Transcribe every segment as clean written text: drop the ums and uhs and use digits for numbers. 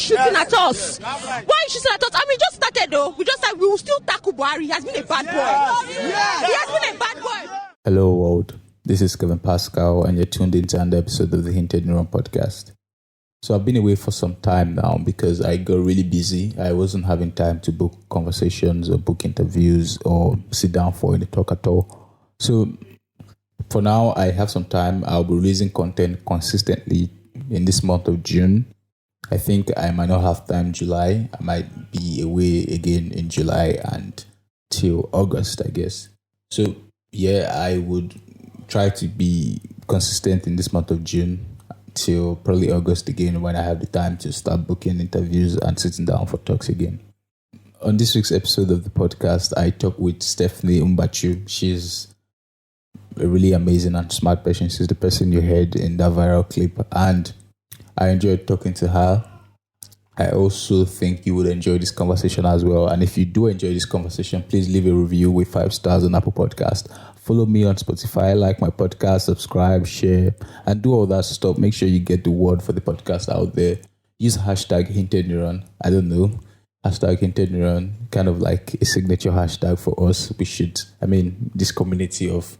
shooting at us? Why are you shooting at us? I mean, just started though. We just said we will still tackle Buhari. He has been a bad boy. He has been a bad boy. Hello world, this is Kevin Pascal and you're tuned into another episode of the Hinted Neuron podcast. So I've been away for some time now because I got really busy. I wasn't having time to book conversations or book interviews or sit down for any talk at all. So for now, I have some time. I'll be releasing content consistently in this month of June. I think I might not have time in July. I might be away again in July and till August, I guess. So yeah, I would try to be consistent in this month of June till probably August again when I have the time to start booking interviews and sitting down for talks again. On this week's episode of the podcast, I talk with Stephanie Mbachu. She's a really amazing and smart person. She's the person you heard in that viral clip and I enjoyed talking to her. I also think you would enjoy this conversation as well. And if you do enjoy this conversation, please leave a review with 5 stars on Apple Podcast. Follow me on Spotify, like my podcast, subscribe, share, and do all that stuff. Make sure you get the word for the podcast out there. Use hashtag Hinted Neuron. I don't know. Hashtag Hinted Neuron, kind of like a signature hashtag for us. This community of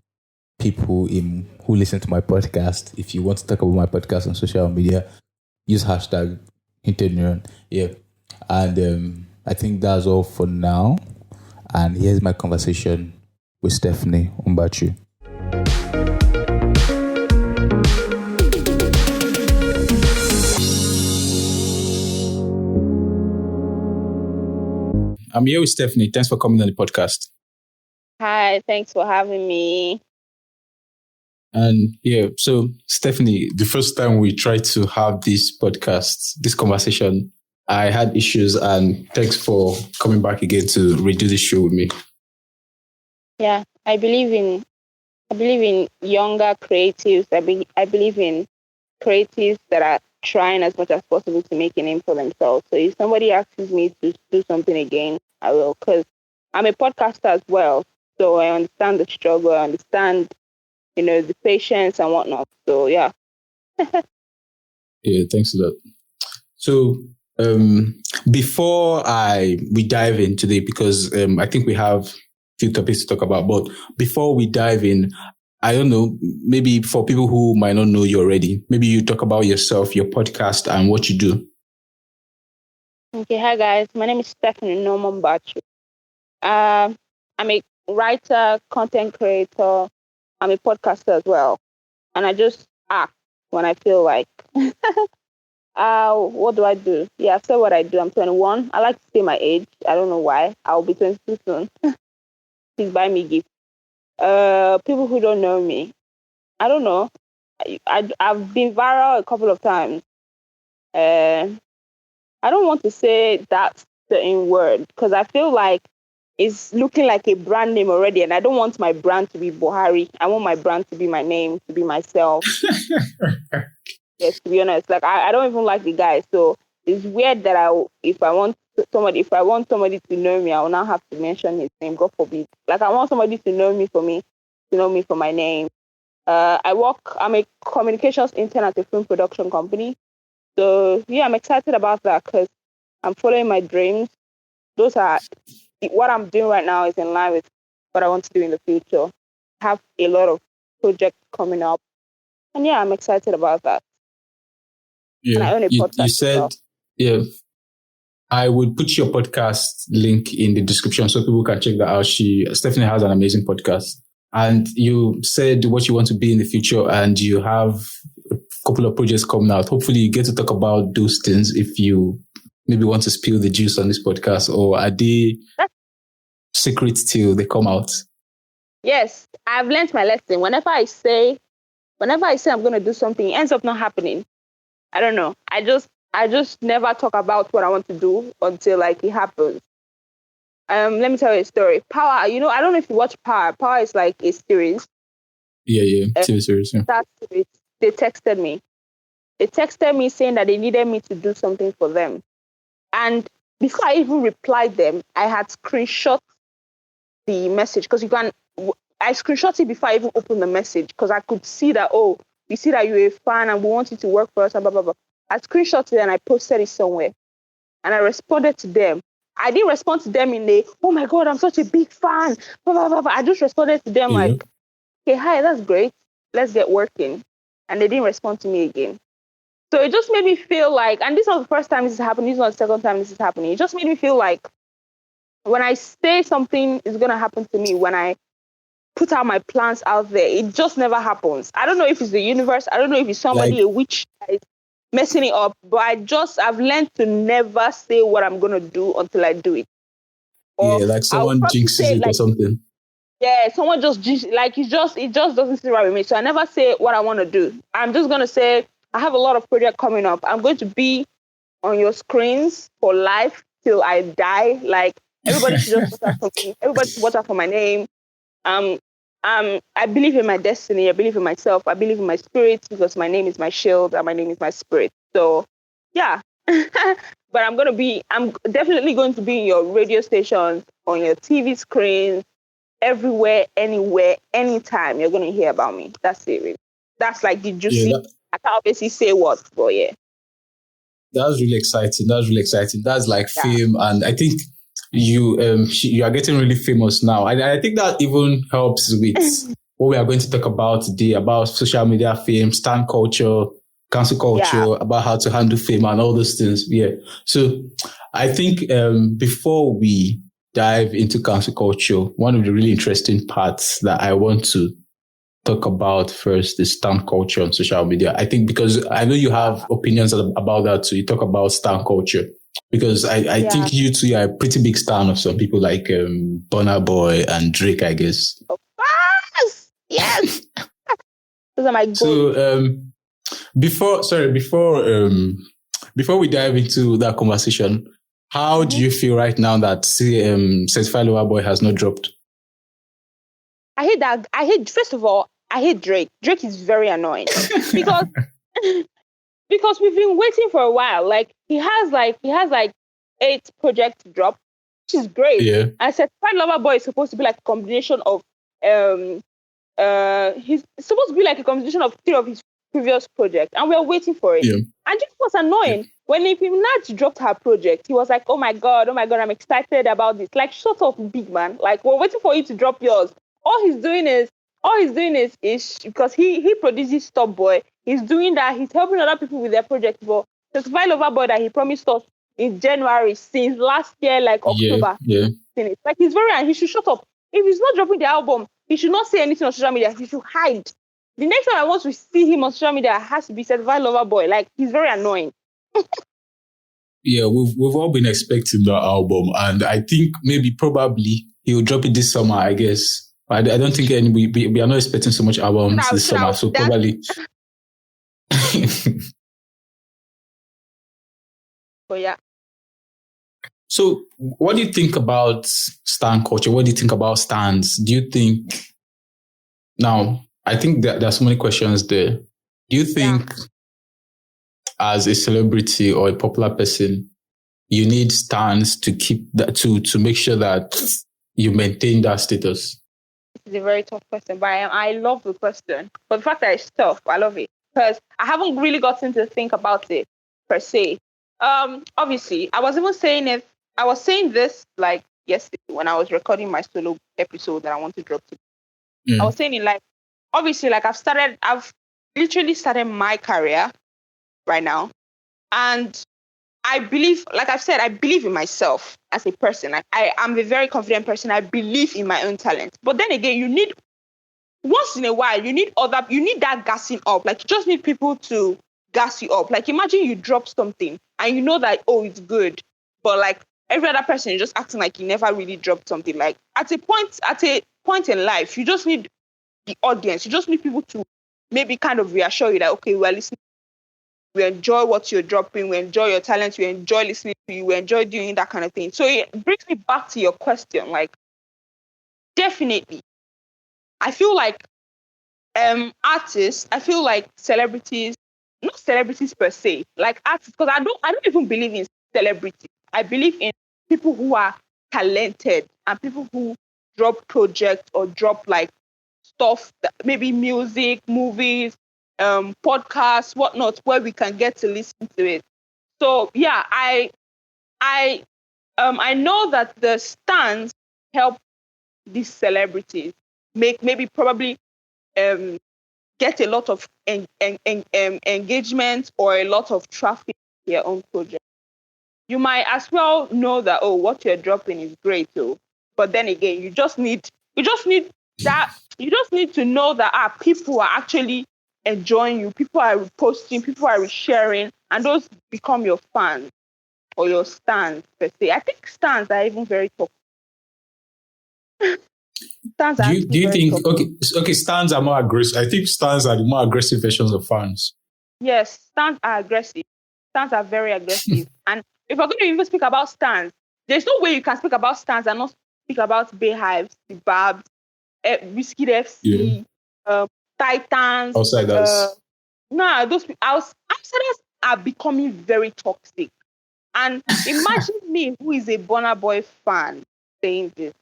people who listen to my podcast. If you want to talk about my podcast on social media, use hashtag Hinted Neuron. Yeah. And I think that's all for now. And here's my conversation with Stephanie Mbachu. I'm here with Stephanie. Thanks for coming on the podcast. Hi, thanks for having me. And yeah, so Stephanie, the first time we tried to have this conversation, I had issues, and thanks for coming back again to redo the show with me. Yeah, I believe in younger creatives. I believe in creatives that are trying as much as possible to make a name for themselves. So if somebody asks me to do something again, I will, because I'm a podcaster as well. So I understand the struggle, I understand, the patience and whatnot. So yeah. Yeah, thanks for that. So before we dive in today, because I think we have few topics to talk about, but before we dive in, I don't know, maybe for people who might not know you already, maybe you talk about yourself, your podcast, and what you do. Okay, hi guys, my name is Stephanie Mbachu. I'm a writer, content creator. I'm a podcaster as well, and I just act when I feel like. What do I do? Yeah, I've said what I do. I'm 21. I like to say my age. I don't know why. I'll be 22 soon. Please buy me gifts. People who don't know me, I don't know. I've been viral a couple of times. I don't want to say that certain word because I feel like it's looking like a brand name already, and I don't want my brand to be Buhari. I want my brand to be my name, to be myself. Yes, to be honest, like I don't even like the guy, so it's weird that if I want somebody to know me, I will now have to mention his name. God forbid. Like I want somebody to know me for my name. I'm a communications intern at a film production company. So yeah, I'm excited about that because I'm following my dreams. What I'm doing right now is in line with what I want to do in the future. I have a lot of projects coming up. And yeah, I'm excited about that. Yeah, and I own a podcast. You said, yeah, I would put your podcast link in the description so people can check that out. Stephanie has an amazing podcast. And you said what you want to be in the future, and you have a couple of projects coming out. Hopefully you get to talk about those things if you maybe want to spill the juice on this podcast, or are they secrets till they come out? Yes, I've learned my lesson. Whenever I say I'm going to do something, it ends up not happening. I don't know. I just never talk about what I want to do until it happens. Let me tell you a story. Power, I don't know if you watch Power. Power is like a series. Yeah. TV series. Yeah. That series, they texted me. They texted me saying that they needed me to do something for them. And before I even replied them, I had screenshot the message because I screenshot it before I even opened the message because I could see that, we see that you're a fan and we want you to work for us and blah, blah, blah. I screenshot it and I posted it somewhere. and I responded to them. I didn't respond to them in a, oh my God, I'm such a big fan. Blah, blah, blah, blah. I just responded to them Yeah. like, okay, hi, that's great. Let's get working. And they didn't respond to me again. So it just made me feel like, and this was the first time this is happening, this was the second time this is happening. It just made me feel like when I say something is going to happen to me, when I put out my plans out there, it just never happens. I don't know if it's the universe. I don't know if it's somebody, a witch that is messing it up, but I've learned to never say what I'm going to do until I do it. Or yeah, like someone jinxes it, like, or something. Yeah, someone just like it just doesn't sit right with me. So I never say what I want to do. I'm just gonna say I have a lot of projects coming up. I'm going to be on your screens for life till I die. Like everybody should just watch out for me. Everybody should watch out for my name. I believe in my destiny. I believe in myself. I believe in my spirit because my name is my shield and my name is my spirit. So yeah. But I'm definitely going to be in your radio stations, on your TV screens, everywhere, anywhere, anytime. You're going to hear about me. That's it. Really. That's like the juicy. Yeah, I can't obviously say what, but yeah. That's really exciting. That's like fame, and I think you are getting really famous now. I think that even helps with what we are going to talk about today, about social media fame, stan culture, cancel culture, about how to handle fame and all those things. Yeah. So I think before we dive into cancel culture, one of the really interesting parts that I want to talk about first is stan culture on social media. I think because I know you have opinions about that too. You talk about stan culture because I think you two are a pretty big stan of some people like Burna Boy and Drake, I guess. Yes. Those are my goals. So before we dive into that conversation, how do you feel right now that Certified Lover Boy has not dropped? I hate that. First of all, I hate Drake. Drake is very annoying because we've been waiting for a while. Like he has like 8 projects to drop, which is great. Yeah. And Certified Lover Boy is supposed to be like a combination of he's supposed to be like a combination of 3 of his previous projects, and we're waiting for it. Yeah. And Drake was annoying. Yeah. When Nicki Minaj dropped her project, he was like, oh my God, I'm excited about this. Like, shut up, big man. Like, we're waiting for you to drop yours. All he's doing is because he produces Stop Boy. He's doing that. He's helping other people with their projects. But Certified Lover Boy that he promised us in January since last year, like October. Yeah. Like, he should shut up. If he's not dropping the album, he should not say anything on social media. He should hide. The next time I want to see him on social media, it has to be Certified Lover Boy. Like, he's very annoying. Yeah, we've all been expecting that album, and I think probably he'll drop it this summer, I guess. I don't think we are not expecting so much albums this summer, so probably. But yeah. So, what do you think about stan culture? What do you think about stans? Do you think now? I think that there are so many questions there. Do you think, as a celebrity or a popular person, you need stans to keep that to make sure that you maintain that status? It's a very tough question, but I love the question. But the fact that it's tough, I love it because I haven't really gotten to think about it per se. Obviously, I was saying this like yesterday when I was recording my solo episode that I want to drop today. I was saying it like, obviously, like I've literally started my career right now. And I believe, like I've said, I believe in myself as a person. Like, I am a very confident person. I believe in my own talent. But then again, once in a while, you need that gassing up. Like, you just need people to gas you up. Like, imagine you drop something and you know that, oh, it's good. But like every other person, you're just acting like you never really dropped something. Like at a point in life, you just need the audience. You just need people to maybe kind of reassure you that, okay, we're listening. We enjoy what you're dropping. We enjoy your talent. We enjoy listening to you. We enjoy doing that kind of thing. So it brings me back to your question. Like, definitely, I feel like artists. I feel like celebrities, not celebrities per se, like artists, because I don't even believe in celebrities. I believe in people who are talented and people who drop projects or drop like stuff, that, maybe music, movies, podcasts, whatnot, where we can get to listen to it. So yeah, I I know that the stands help these celebrities probably get a lot of engagement or a lot of traffic to your own project. You might as well know that, oh, what you're dropping is great, though. But then again, you just need to know that people are actually enjoying you, people are reposting, people are resharing, and those become your fans or your stands per se. I think stands are even very toxic. Do you think stands are more aggressive? I think stands are the more aggressive versions of fans. Yes, stands are aggressive. Stands are very aggressive. And if we're going to even speak about stands, there's no way you can speak about stands and not speak about Bayhives, the Babs, Whiskey FC, Titans. Outsiders. Those outsiders are becoming very toxic. And imagine me, who is a Burna Boy fan, saying this.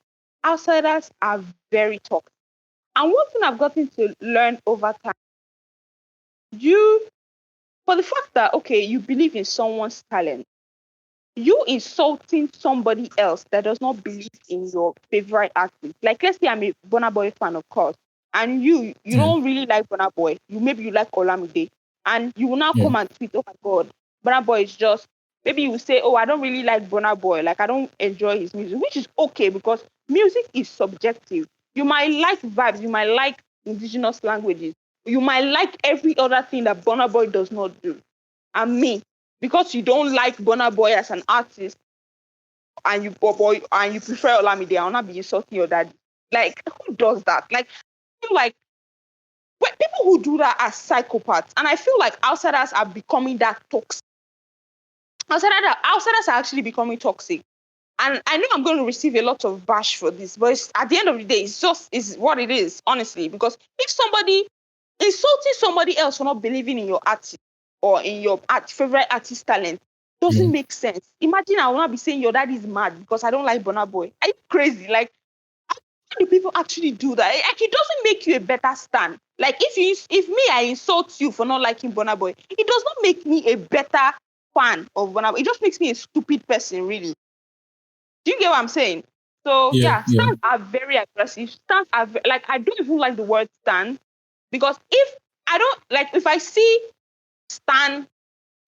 Outsiders are very toxic. And one thing I've gotten to learn over time, for the fact that, you believe in someone's talent, you insulting somebody else that does not believe in your favorite artist. Like, let's say I'm a Burna Boy fan, of course, and you don't really like Burna Boy. Maybe you like Olamide, and you will now come and tweet, oh my God, Burna Boy is just. Maybe you say, oh, I don't really like Burna Boy. Like, I don't enjoy his music, which is okay because music is subjective. You might like vibes. You might like indigenous languages. You might like every other thing that Burna Boy does not do. And me, because you don't like Burna Boy as an artist and you prefer Olamide, I'll not be insulting your daddy. Like, who does that? Like, I feel like people who do that are psychopaths. And I feel like outsiders are becoming that toxic. Outsiders are actually becoming toxic. And I know I'm going to receive a lot of bash for this, but at the end of the day, it's what it is, honestly. Because if somebody insulting somebody else for not believing in your artist or in your favorite artist talent doesn't make sense. Imagine I will not be saying your dad is mad because I don't like Burna Boy. Are you crazy? Like, how do people actually do that? Like, it doesn't make you a better stan. Like, if I insult you for not liking Burna Boy, it does not make me a better fan of Burna Boy. It just makes me a stupid person, really. Do you get what I'm saying? So stands are very aggressive. Stands are I don't even like the word stand because if I see stan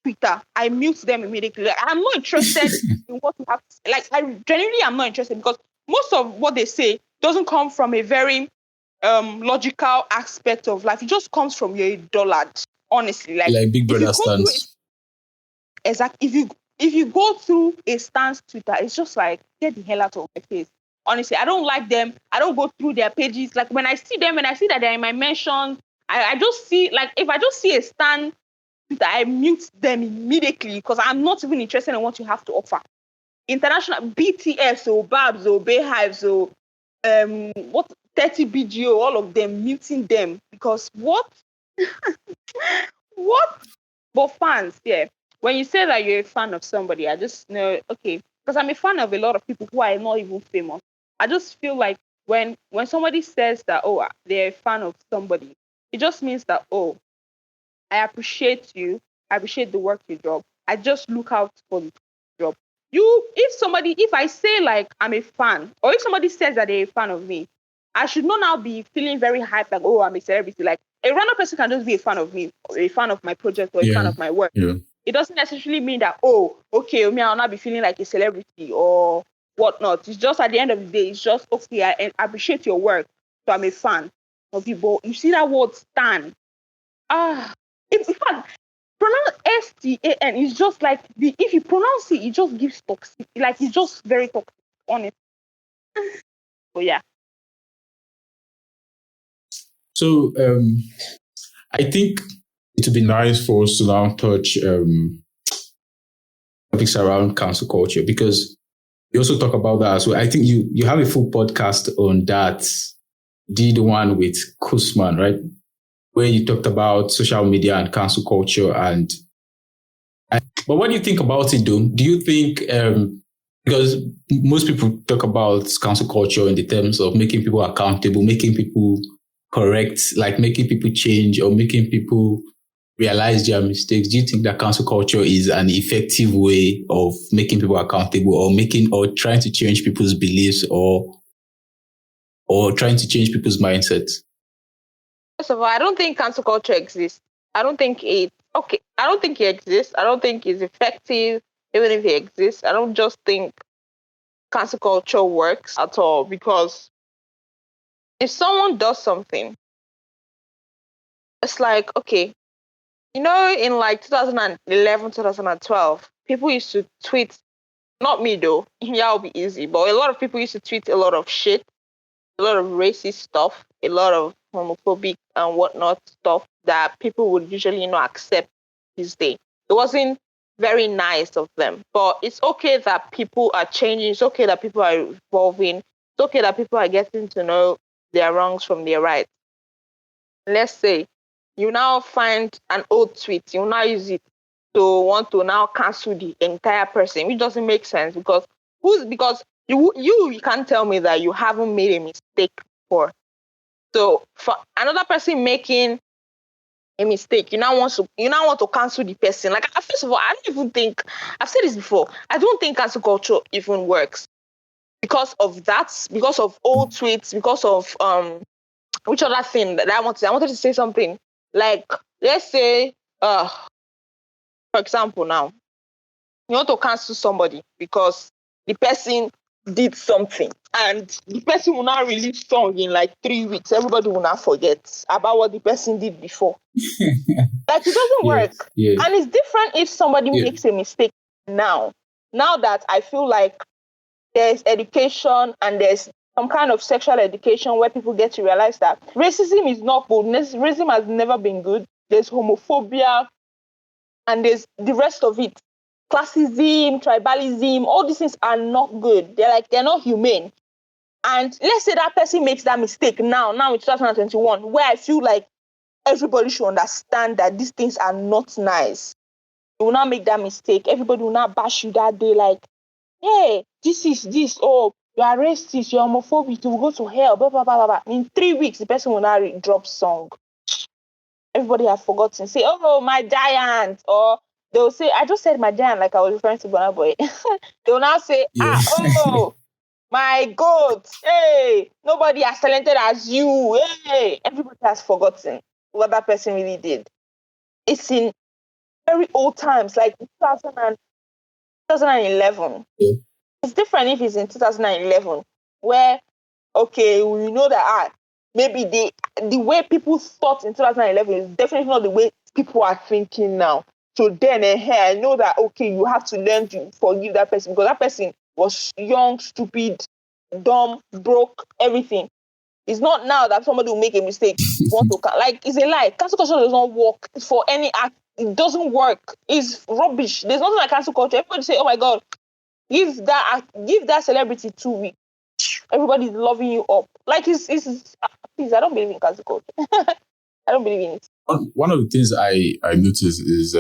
Twitter, I mute them immediately. Like, I'm not interested in what you have to say. Like, I genuinely am not interested because most of what they say doesn't come from a very logical aspect of life. It just comes from your dullard, honestly. Like Big Brother stands. Exactly. If you go through a stance Twitter, it's just like, get the hell out of my face. Honestly, I don't like them. I don't go through their pages. Like, when I see them and I see that they're in my mentions, I just see, like, if I just see a stand Twitter, I mute them immediately because I'm not even interested in what you have to offer. International BTS or Babs or Bayhives or 30 BGO, all of them, muting them because what? What? But fans, when you say that you're a fan of somebody, I just know, because I'm a fan of a lot of people who are not even famous. I just feel like when somebody says that, oh, they're a fan of somebody, it just means that, oh, I appreciate you. I appreciate the work you do. I just look out for the job. If I say like I'm a fan, or if somebody says that they're a fan of me, I should not now be feeling very hyped like, oh, I'm a celebrity. Like, a random person can just be a fan of me, or a fan of my project, or a fan of my work. Yeah. It doesn't necessarily mean that, oh, okay, me, I'll not be feeling like a celebrity or whatnot. It's just at the end of the day, it's just, okay, I appreciate your work, so I'm a fan of you. But you see that word stan. In fact, pronounce STAN is just like, if you pronounce it, it just gives toxic. Like, it's just very toxic, honestly. So, yeah. So, I think it would be nice for us to now touch topics around cancel culture because we also talk about that as well. I think you have a full podcast on that. Did one with Kusman, right? Where you talked about social media and cancel culture. But what do you think about it, though? Do you think, because most people talk about cancel culture in the terms of making people accountable, making people correct, like making people change or making people realize their mistakes, do you think that cancel culture is an effective way of making people accountable, or trying to change people's beliefs, or trying to change people's mindsets? First of all, I don't think cancel culture exists. I don't think it exists. I don't think it's effective, even if it exists. I don't just think cancel culture works at all, because if someone does something, it's like, okay, in like 2011, 2012, people used to tweet, not me though, yeah, it'll be easy, but a lot of people used to tweet a lot of shit, a lot of racist stuff, a lot of homophobic and whatnot stuff that people would usually not accept this day. It wasn't very nice of them, but it's okay that people are changing. It's okay that people are evolving. It's okay that people are getting to know their wrongs from their rights. Let's say you now find an old tweet, you now use it to want to now cancel the entire person, which doesn't make sense, because you can't tell me that you haven't made a mistake before. So for another person making a mistake, you now want to cancel the person. Like, first of all, I don't even think, I've said this before, I don't think cancel culture even works because of that, because of old tweets, because of which other thing that I wanted to say something. Like, let's say, for example, now you want to cancel somebody because the person did something, and the person will now release song in like 3 weeks. Everybody will not forget about what the person did before. Like, it doesn't work. Yes. And it's different if somebody makes a mistake now. Now that I feel like there's education and there's some kind of sexual education where people get to realize that racism is not good. Racism has never been good. There's homophobia, and there's the rest of it. Classism, tribalism, all these things are not good. They're not humane. And let's say that person makes that mistake now in 2021, where I feel like everybody should understand that these things are not nice. You will not make that mistake. Everybody will not bash you that day like, hey, this is this. Oh, you are racist, you're homophobic, you will go to hell, blah, blah, blah, blah, blah. In 3 weeks, the person will now drop song. Everybody has forgotten. Say, oh, my giant. Or they'll say, I just said my giant like I was referring to Burna Boy. They'll now say, my goat. Hey, nobody as talented as you. Hey, everybody has forgotten what that person really did. It's in very old times, like 2011. Yeah. It's different if it's in 2011, where, okay, we know that maybe the way people thought in 2011 is definitely not the way people are thinking now. So then I know that, okay, you have to learn to forgive that person, because that person was young, stupid, dumb, broke, everything. It's not now that somebody will make a mistake. It's a lie. Cancel culture does not work for any act. It doesn't work. It's rubbish. There's nothing like cancel culture. Everybody say, oh my God, give that celebrity 2 weeks. Everybody's loving you up. Like, please, I don't believe in cancel culture. I don't believe in it. One of the things I noticed is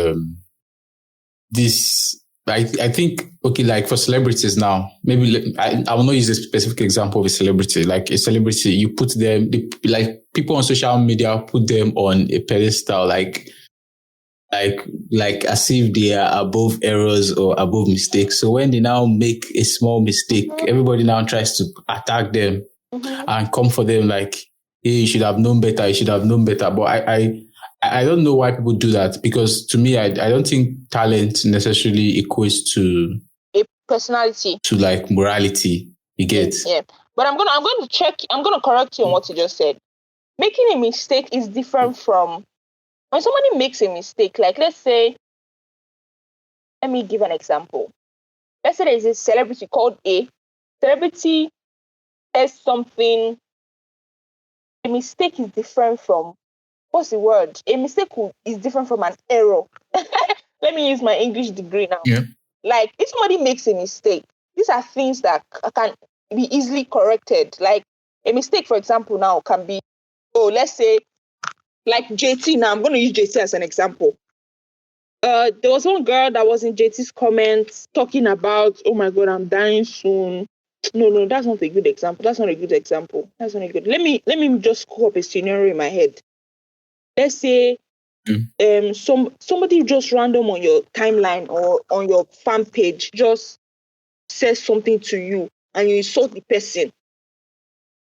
this. I think, okay, like for celebrities now, maybe I will not use a specific example of a celebrity. Like a celebrity, you put them, like people on social media put them on a pedestal, like as if they are above errors or above mistakes. So when they now make a small mistake, everybody now tries to attack them and come for them like, hey, you should have known better. You should have known better. But I don't know why people do that, because to me, I don't think talent necessarily equates to a personality, to like morality. You get? Yeah. But I'm going to correct you on what you just said. Making a mistake is different from when somebody makes a mistake. Like, let's say, let me give an example. Let's say there's a celebrity called A. Celebrity says something. A mistake is different from, what's the word? A mistake is different from an error. Let me use my English degree now. Yeah. Like, if somebody makes a mistake, these are things that can be easily corrected. Like, a mistake, for example, now can be, let's say, like JT. Now, I'm going to use JT as an example. There was one girl that was in JT's comments talking about, oh my God, I'm dying soon. No, that's not a good example. That's not good. Let me just cook up a scenario in my head. Let's say somebody just random on your timeline or on your fan page just says something to you and you insult the person.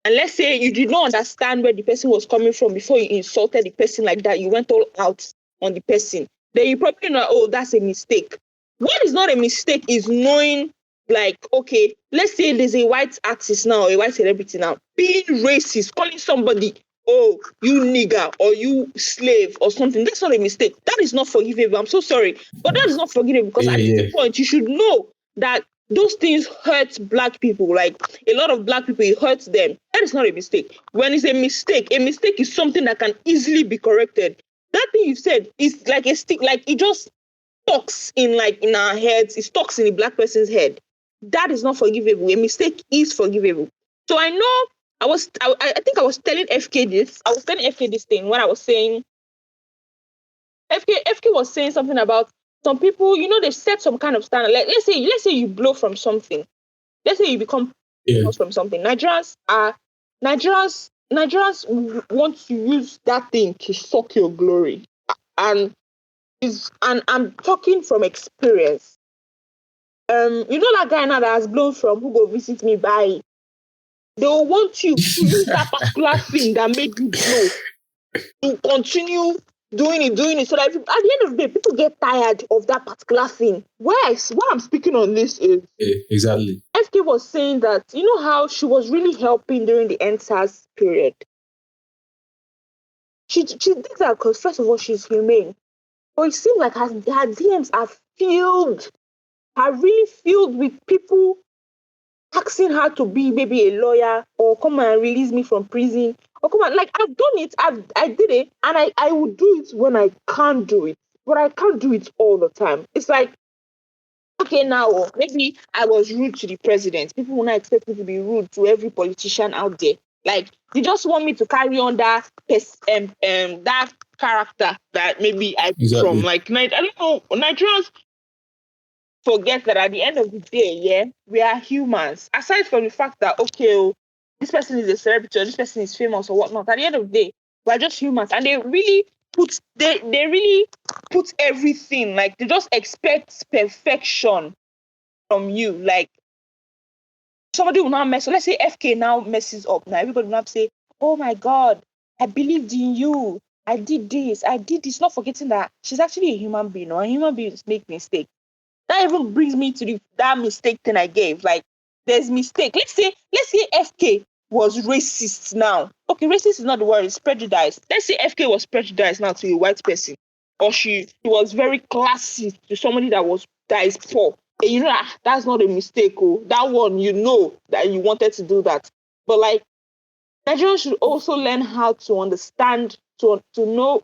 And let's say you did not understand where the person was coming from before you insulted the person like that. You went all out on the person. Then you probably know, oh, that's a mistake. What is not a mistake is knowing, like, okay, let's say there's a white artist now, a white celebrity now, being racist, calling somebody, oh, you nigger or you slave or something. That's not a mistake. That is not forgivable. I'm so sorry. But that is not forgivable because at this point, you should know that those things hurt Black people. Like a lot of Black people, it hurts them. That is not a mistake. When it's a mistake is something that can easily be corrected. That thing you said is like a stick, like it just stucks in our heads. It stucks in the Black person's head. That is not forgivable. A mistake is forgivable. So I know I think I was telling FK this. I was telling FK this thing when I was saying FK was saying something about some people, they set some kind of standard. Like let's say you blow from something. Let's say you become famous from something. Nigerians want to use that thing to suck your glory. And I'm talking from experience. That guy now that has blown from who go visit me by. They will want you to use that particular thing that made you blow to continue doing it. So that at the end of the day, people get tired of that particular thing. Why I'm speaking on this is exactly. FK was saying that how she was really helping during the NSAS period. She did that because first of all she's humane, but it seems like her DMs are really filled with people asking her to be maybe a lawyer or come and release me from prison or come on. Like I've done it, I did it, and I would do it when I can't do it, but I can't do it all the time. It's like, okay, now maybe I was rude to the president. People will not expect me to be rude to every politician out there. Like they just want me to carry on that that character that maybe I from. Like I don't know, Nigerians forget that at the end of the day, we are humans. Aside from the fact that, okay, this person is a celebrity or this person is famous or whatnot, at the end of the day, we're just humans. And they really put everything, like they just expect perfection from you. Like somebody will not mess up. Let's say FK now messes up. Now everybody will not say, oh my God, I believed in you. I did this. Not forgetting that she's actually a human being, or human beings make mistakes. That even brings me to that mistake thing I gave. Like, there's mistake. Let's say FK was racist now. Okay, racist is not the word, it's prejudiced. Let's say FK was prejudiced now to a white person. Or she was very classist to somebody that is poor. And that's not a mistake. Oh. That one, that you wanted to do that. But like, Nigerians should also learn how to understand, to know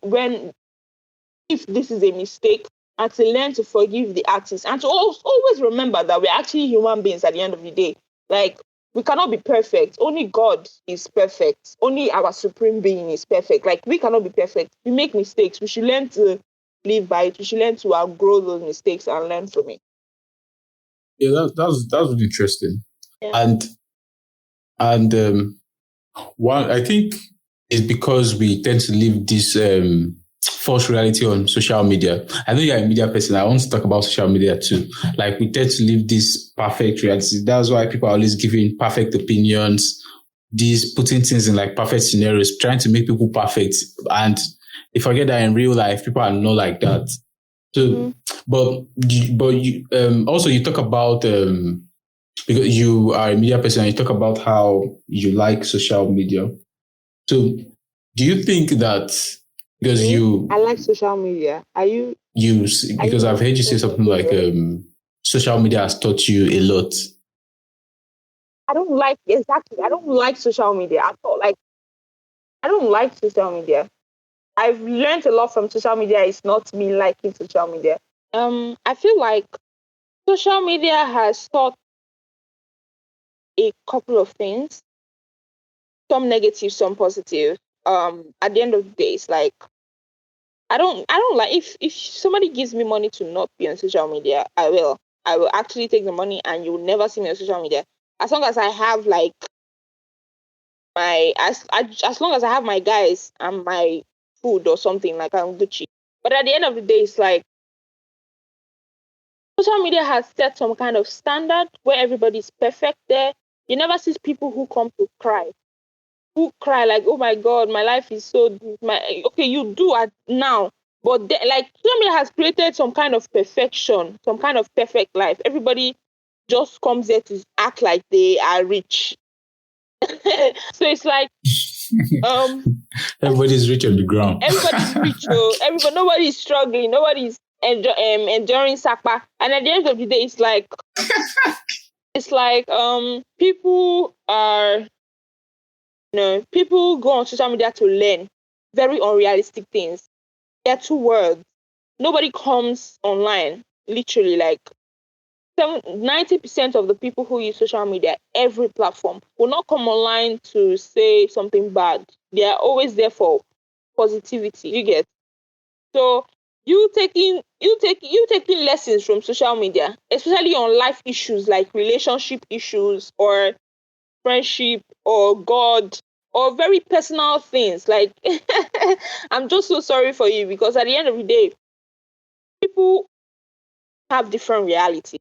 if this is a mistake, and to learn to forgive the artist, and to always remember that we're actually human beings at the end of the day. Like, we cannot be perfect. Only God is perfect. Only our supreme being is perfect. Like, we cannot be perfect. We make mistakes. We should learn to live by it. We should learn to outgrow those mistakes and learn from it. Yeah, that's really interesting. Yeah. And one, I think, is because we tend to live this false reality on social media. I know you're a media person. I want to talk about social media too. Like, we tend to live this perfect reality. That's why people are always giving perfect opinions, putting things in like perfect scenarios, trying to make people perfect. And they forget that in real life, people are not like that. So, but you also you talk about because you are a media person and you talk about how you like social media. So, do you think that because I like social media. Because I've heard you say something like social media has taught you a lot. I don't like social media at all. Like, I don't like social media. I've learned a lot from social media. It's not me liking social media. I feel like social media has taught a couple of things. Some negative, some positive. At the end of the day, it's like I don't like if somebody gives me money to not be on social media, I will actually take the money and you will never see me on social media. As long as I have like as long as I have my guys and my food or something, like I'm Gucci, But at the end of the day, it's like social media has set some kind of standard where everybody's perfect there. You never see people who come to cry. Who cry like, oh my God, my life is so okay, you do at now. But like social media has created some kind of perfection, some kind of perfect life. Everybody just comes there to act like they are rich. So it's like everybody's rich on the ground. Everybody's rich, nobody's struggling, nobody's enduring sapa. And at the end of the day, it's like people are, people go on social media to learn very unrealistic things. There are two words. Nobody comes online, literally, like 90% of the people who use social media, every platform, will not come online to say something bad. They are always there for positivity. You get? So you taking lessons from social media, especially on life issues like relationship issues or friendship or God or very personal things. Like I'm just so sorry for you, because at the end of the day, people have different reality.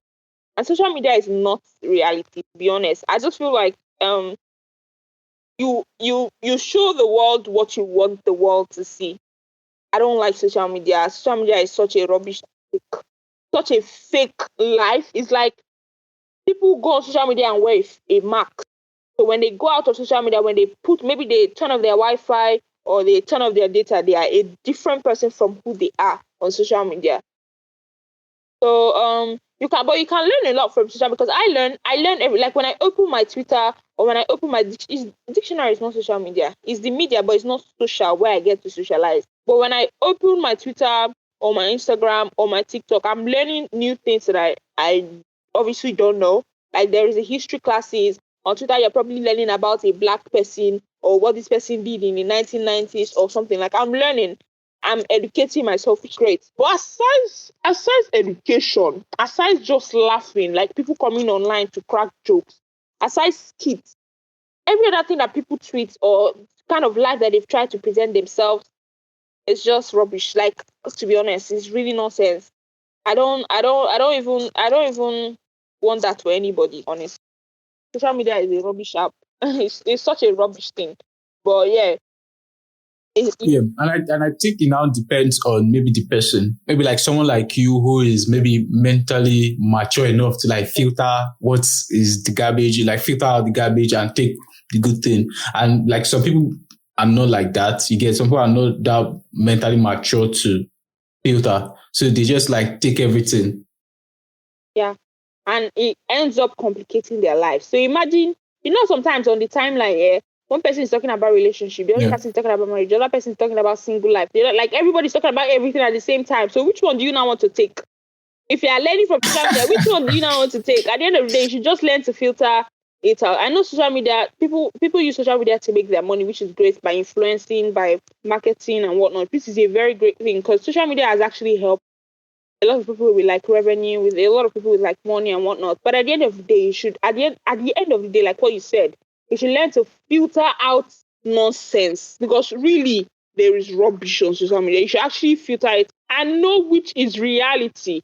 And social media is not reality, to be honest. I just feel like you show the world what you want the world to see. I don't like social media. Social media is such a such a fake life. It's like people go on social media and wear a mask. So when they go out of social media, when maybe they turn off their Wi-Fi or they turn off their data, they are a different person from who they are on social media. So you can learn a lot from social, because I learn like when I open my Twitter or when I open my dictionary, is not social media. It's the media, but it's not social where I get to socialize. But when I open my Twitter or my Instagram or my TikTok, I'm learning new things that I obviously don't know. Like there is a history classes on Twitter. You're probably learning about a Black person or what this person did in the 1990s or something. Like I'm learning. I'm educating myself. It's great. But aside education, aside just laughing, like people coming online to crack jokes, aside skits, every other thing that people tweet or kind of life that they've tried to present themselves, it's just rubbish. Like, to be honest, it's really nonsense. I don't even want that for anybody, honestly. Social media is a rubbish app. It's such a rubbish thing. But yeah. Yeah, and I think it now depends on maybe the person. Maybe like someone like you who is maybe mentally mature enough to like filter what is the garbage, like filter out the garbage and take the good thing. And like some people are not like that. You get some people are not that mentally mature to filter. So they just like take everything. Yeah. And it ends up complicating their life. So imagine, sometimes on the timeline, one person is talking about relationship, the other person is talking about marriage, the other person is talking about single life. Like everybody's talking about everything at the same time. So which one do you now want to take? If you are learning from social media, which one do you now want to take? At the end of the day, you should just learn to filter it out. I know social media, people use social media to make their money, which is great, by influencing, by marketing and whatnot. This is a very great thing, because social media has actually helped a lot of people with like revenue, with a lot of people with like money and whatnot. But at the end of the day, you should at the end of the day, like what you said, you should learn to filter out nonsense, because really there is rubbish on social media. You should actually filter it and know which is reality.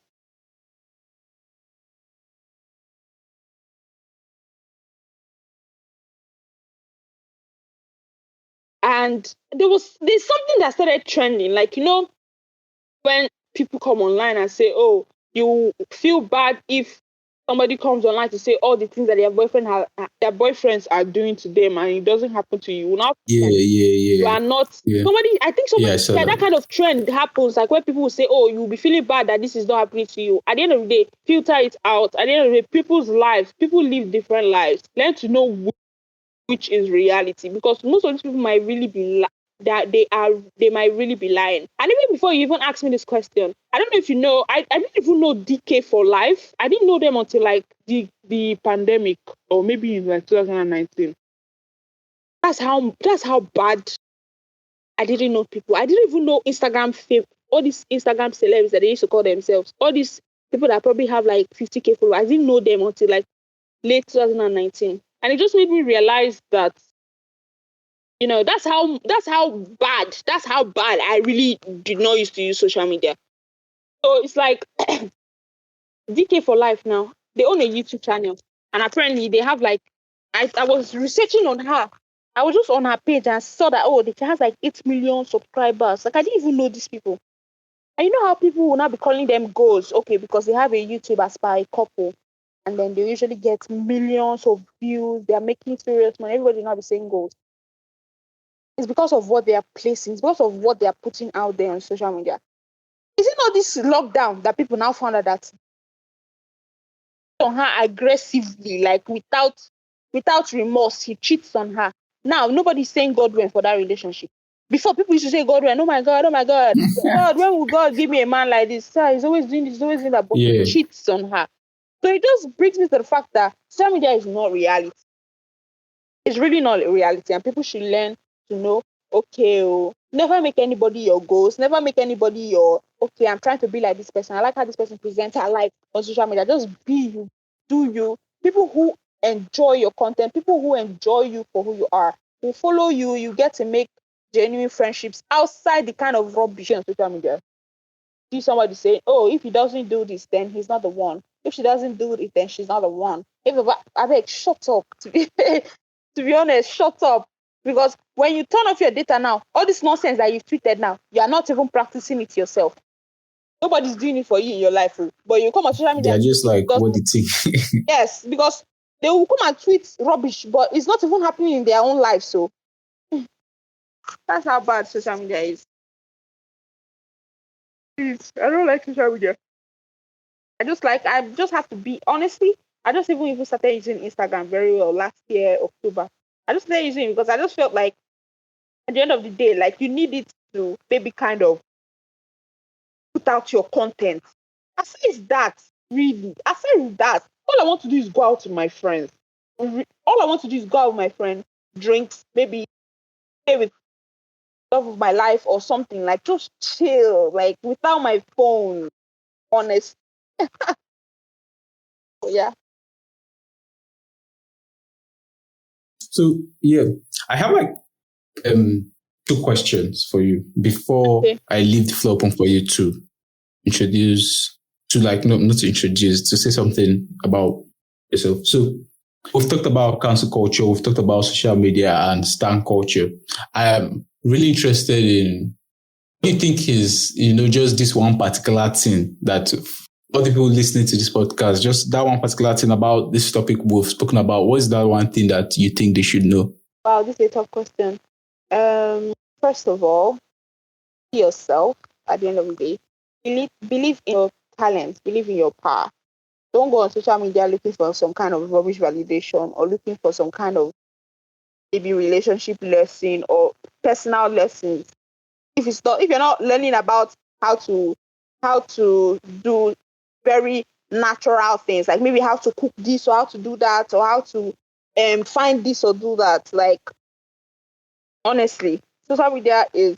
And there's something that started trending, like when people come online and say, oh, you feel bad if somebody comes online to say all the things that their boyfriends are doing to them, and it doesn't happen to you. Now, you are not somebody. I think that kind of trend happens, like where people will say, oh, you'll be feeling bad that this is not happening to you. At the end of the day, filter it out. At the end of the day, people's lives, people live different lives. Learn to know which is reality, because most of these people might really be they might really be lying. And even before you even asked me this question, I don't know if you know, I didn't even know DK for life. I didn't know them until like the pandemic, or maybe in like 2019. That's how bad. I didn't know people. I didn't even know Instagram fame, all these Instagram celebs that they used to call themselves, all these people that probably have like 50K followers. I didn't know them until like late 2019. And it just made me realize that That's how bad I really did not used to use social media. So it's like DK for life now. They own a YouTube channel, and apparently they have like I was researching on her. I was just on her page and saw that she has like 8 million subscribers. Like I didn't even know these people. And you know how people will now be calling them goals, okay, because they have a YouTube as by a couple, and then they usually get millions of views. They are making serious money. Everybody will now be saying goals. It's because of what they are placing. It's because of what they are putting out there on social media. Is it not this lockdown that people now found out that on her aggressively, like without remorse, he cheats on her. Now nobody's saying God went for that relationship. Before people used to say God went, oh my God, God, when will God give me a man like this? Sir, he's always doing this, he's always doing that, but he cheats on her. So it just brings me to the fact that social media is not reality. It's really not a reality, and people should learn to know, okay, never make anybody your goals, never make anybody your, okay, I'm trying to be like this person. I like how this person presents her life on social media. Just be you, do you. People who enjoy your content, people who enjoy you for who you are, who follow you, you get to make genuine friendships outside the kind of rubbish on social media. See somebody say, oh, if he doesn't do this, then he's not the one. If she doesn't do it, then she's not the one. I beg, shut up. To be honest, shut up. Because when you turn off your data now, all this nonsense that you've tweeted now, you are not even practicing it yourself. Nobody's doing it for you in your life. But you come on social media. They're just like, what do you think? Yes, because they will come and tweet rubbish, but it's not even happening in their own life. So that's how bad social media is. I don't like social media. I just have to be, honestly, I just even started using Instagram very well last year, October. I just started using it because I just felt like at the end of the day, like you need it to maybe kind of put out your content. Aside that, really, aside that, all I want to do is go out with my friends. All I want to do is go out with my friends, drinks, maybe stay with love of my life or something, like just chill, like without my phone, honest. Yeah. So yeah, I have like two questions for you before I leave the floor open for you to introduce, to like not to introduce, to say something about yourself. So we've talked about cancel culture, we've talked about social media and stan culture. I am really interested in what do you think is, just this one particular thing that all the people listening to this podcast, just that one particular thing about this topic we've spoken about. What is that one thing that you think they should know? Wow, this is a tough question. First of all, be yourself at the end of the day. Believe in your talent, believe in your power. Don't go on social media looking for some kind of rubbish validation or looking for some kind of maybe relationship lesson or personal lessons. If you're not learning about how to do very natural things, like maybe how to cook this or how to do that or how to find this or do that, like honestly, social media it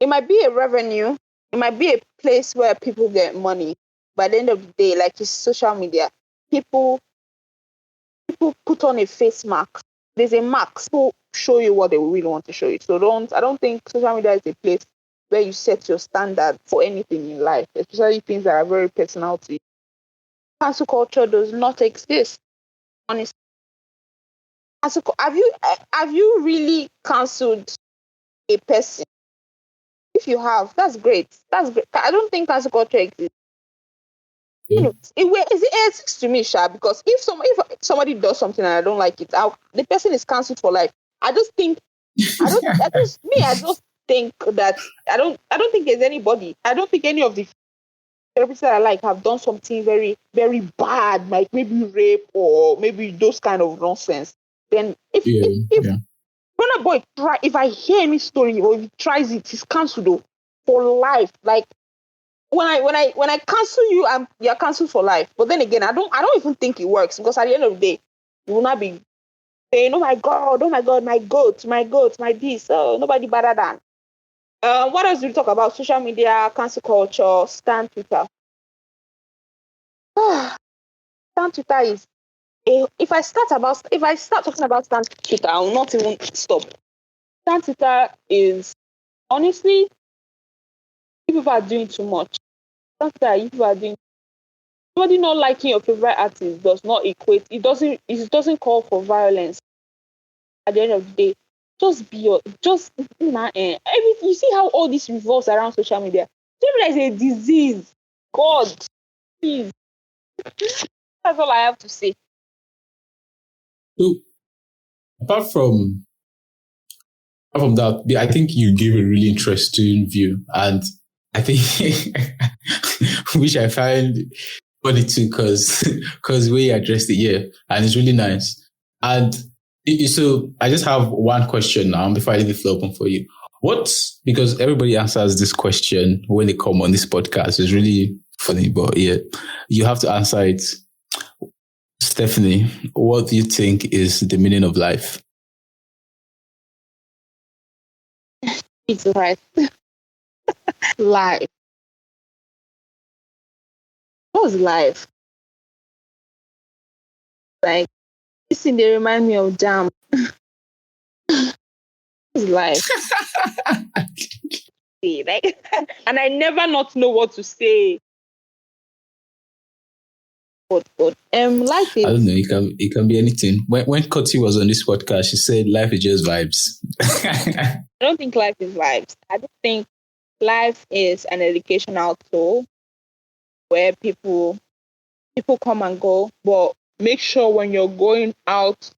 might be a revenue, it might be a place where people get money. By the end of the day, like it's social media, people put on a face mask. There's a mask. People show you what they really want to show you. So I don't think social media is a place where you set your standard for anything in life, especially things that are very personal to you. Cancel culture does not exist. Honestly, have you really cancelled a person? If you have, that's great. That's great. I don't think cancel culture exists. It exists to me, Sha, because if somebody does something and I don't like it, the person is cancelled for life. I just think I just think that I don't think there's anybody. I don't think any of the therapists that I like have done something very, very bad, like maybe rape or maybe those kind of nonsense. Then if when a boy if I hear any story or if he tries it, he's cancelled for life. Like when I cancel you, you're cancelled for life. But then again, I don't even think it works because at the end of the day, you will not be saying, oh my god, my goat, my this. Oh, nobody better than. What else do we talk about? Social media, cancel culture, stan Twitter. Stan Twitter is if I start talking about stan Twitter, I will not even stop. Twitter is honestly, people are doing too much. Twitter, people are doing. Somebody not liking your favorite artist does not equate. It doesn't call for violence. At the end of the day, just be your everything. You see how all this revolves around social media. Social media is a disease. God, please. That's all I have to say. So apart from that, I think you gave a really interesting view, and I think which I find funny too, because we addressed it here, and it's really nice. And so I just have one question now before I leave the floor open for you. Because everybody answers this question when they come on this podcast. It's really funny, but yeah, you have to answer it. Stephanie, what do you think is the meaning of life? It's life. Life. What's life? Like, this thing, they remind me of Jam. What's life? Like, and I never not know what to say. But life is. I don't know. It can be anything. When Koti was on this podcast, she said life is just vibes. I don't think life is vibes. I just think life is an educational tool where people come and go, but make sure when you're going out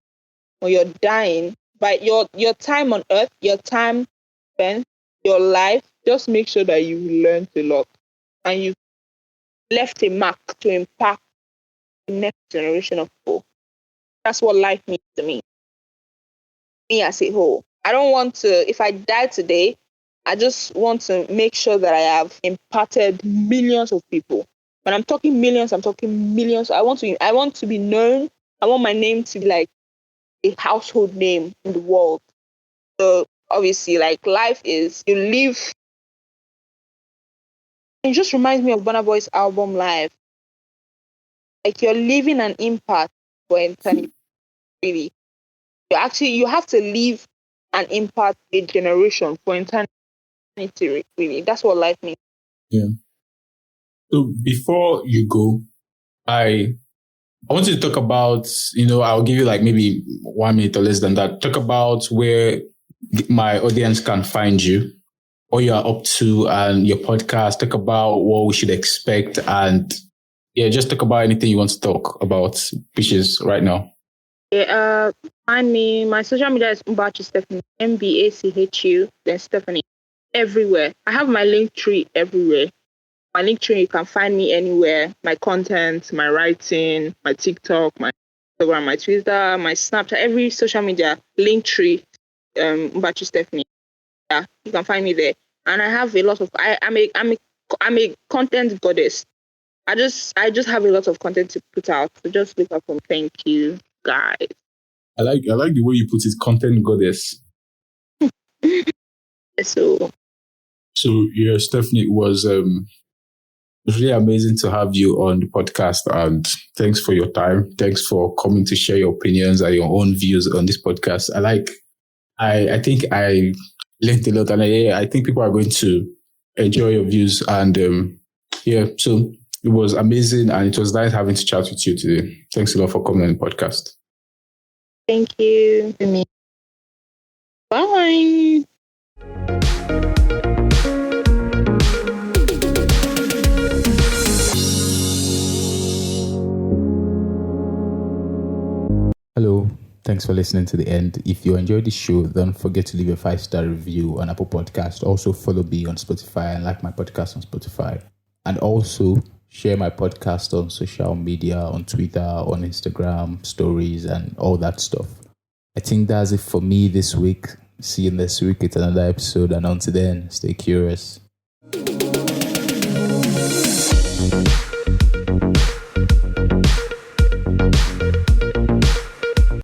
or you're dying, by your time on earth, your time spent, your life, just make sure that you learned a lot and you left a mark to impact the next generation of people. That's what life means to me. Me as a whole. I don't want to, if I die today, I just want to make sure that I have impacted millions of people. When I'm talking millions, I'm talking millions. I want to be known. I want my name to be like a household name in the world. So obviously, like, life is, you live. It just reminds me of Burna Boy's album Live. Like, you're leaving an impact for eternity, really. You have to leave an impact a generation for eternity, really. That's what life means. Yeah. So before you go, I want you to talk about, I'll give you like maybe 1 minute or less than that. Talk about where my audience can find you, what you are up to, and your podcast. Talk about what we should expect, and just talk about anything you want to talk about, which is right now. Yeah, find me. My social media is Mbachu Stephanie, Mbachu, then Stephanie, everywhere. I have my link tree everywhere. My link tree, you can find me anywhere. My content, my writing, my TikTok, my Instagram, my Twitter, my Snapchat, every social media link tree, Mbachu Stephanie. Yeah, you can find me there. And I have a lot of. I'm a content goddess. I just have a lot of content to put out. So just look up for me. Thank you, guys. I like the way you put it, content goddess. So yeah, Stephanie, it was really amazing to have you on the podcast, and thanks for your time. Thanks for coming to share your opinions and your own views on this podcast. I think I learned a lot, and I think people are going to enjoy your views. And so it was amazing, and it was nice having to chat with you today. Thanks a lot for coming on the podcast. Thank you. Bye. Hello, thanks for listening to the end. If you enjoyed the show, don't forget to leave a 5-star review on Apple Podcast. Also follow me on Spotify and like my podcast on Spotify. And also share my podcast on social media, on Twitter, on Instagram, stories, and all that stuff. I think that's it for me this week. See you next week. It's another episode, and until then, stay curious.